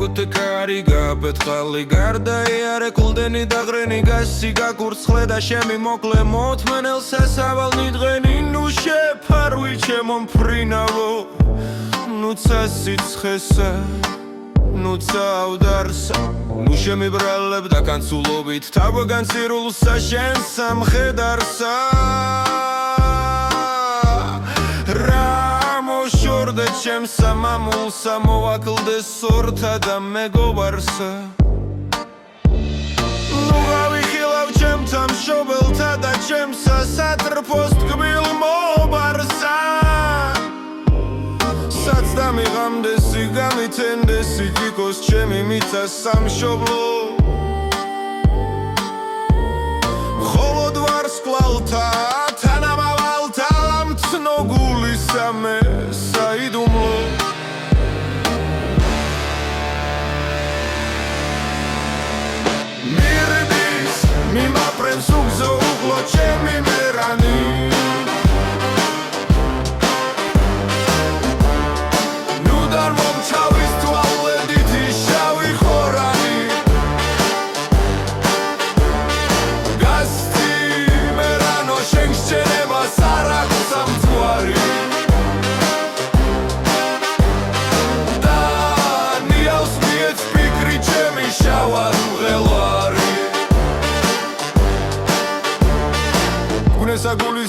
გუთი კარი გაპეთხალი გარდა იარე კულდენი დაღრენი გასი გაკურცხლე და შემი მოკლე მოთმენელ სასავალ ნიდღენი ნუ შეფარვი ჩემო მფრინავო ნუ ცასიცხესა ნუ წავდარსა ნუ შემიბრალებ და განცულობით თავგან ცირულსა შენ სამხედარსა შორდე ჩემსა მამულსა მოვაკლდე სორთა და მეგობარსა ნუ გავიხილავ ჩემთა მშობელთა და ჩემსა სატრფოს ტკბილ მობარსა სადაც დამიღამდესი გამითენდესი ტიკოს ჩემი მიწა სამშობლო მხოლოდ ვარსკვლავთა თანამავალთა ლამცნოგულისა მე საიდუმლო მირდის მიმაფრენს უგზო უგლო ჩემი მერანი ნუდან მომჩავის თვალედითი შავი ხორანი გასცი მერანო შენ შენებას არ აქვს სამწვარი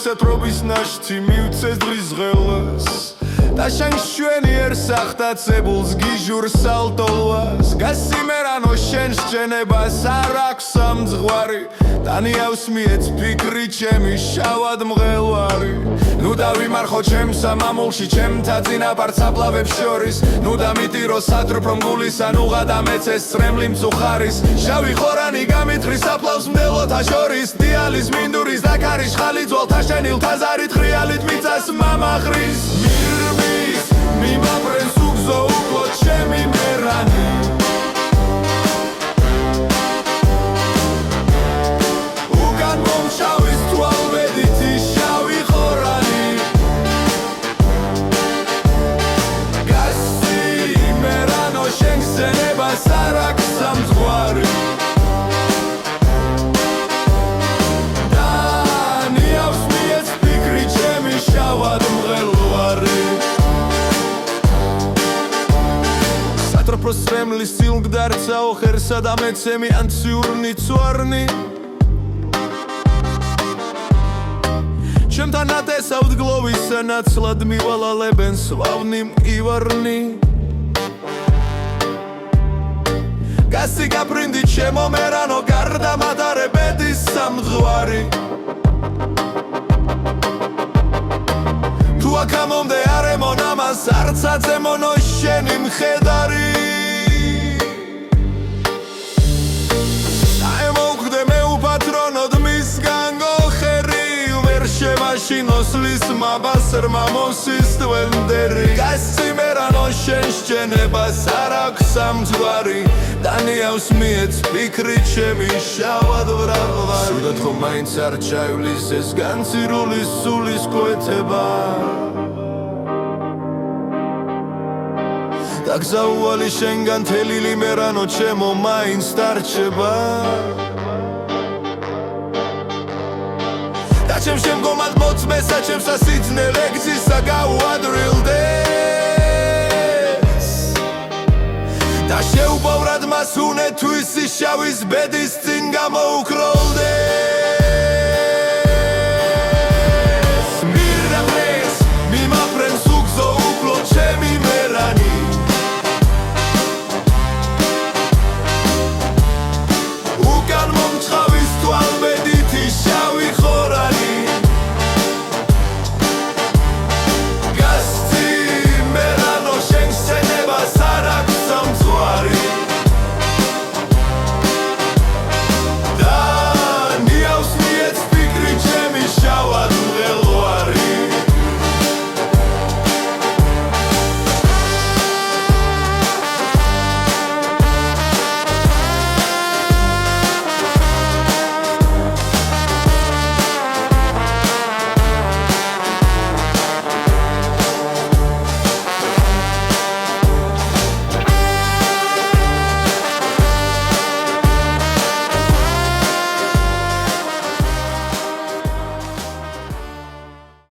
გულისა თრობის ნაშთი მივცეს დღის ღელას და შენ შვენიერ სახტაცებულს გიჟურ სალტოლვას გასიმერანო შენ სჯენებას არ აქვს სამძღვარი და ნიავს მიეც ფიქრი ჩემი შავად მღელვარი ნუ დავიმარხო ჩემსა მამულში ჩემთა წინაპარს აბლავებს შორის ნუ დამიტირო სატრფო მგულისა ნუღა და მეცეს წრემლი მწუხარის შავი ხორანი გამიტრის აფლავს მდელოთა შორის დიალის მინდურის და ქარის ხალი ძვალთა შენილ თაზარით ხრიალით მიწას მამახრის მირმის მიმაფრენს უგზო უგლო ჩემი მერანი უკან მომშავის თვალვედითი შავი ხორანი გასცი მერანო შენ სენებას არ აქვს სამძღვარი პროსრემლის სილგდარცა ოხერსა და მეცემი ანციურნი წვარნი ჩემთან ატესავთ გლოვისა ნაცლად მივალალებენ სვავნი მყივარნი გასი გაფრინდი ჩემო მერანო გარდა მატარებედის სამძღვარი თუ აქამომდე არემონ ამას არცაძე მონო შენი მხედარი დაემოუხდე მე უპატრონოდ მისგან გოხერი ვერ შემაშინოს ლის მაბასრმა მოსის ტვენდერი გასცი მერანო შენ სჯენებას არ აქვს სამძღვარი და ნიავს მიეც ფიქრი ჩემი შავად ვრაღვარი სუდად ხომ მაინც არ ჩაივლის ეს განცირული სულის კვეთება და გზაუვალი შენგან თელილი მერანო ჩემო მაინც დარჩება და ჩემ შემგომად მოწმესა ჩემსა სიძნელ ეგზისა გაუადრილდეს და შეუბავრად მას უნე თვისი შავის ბედის წინ გამოუქროლდეს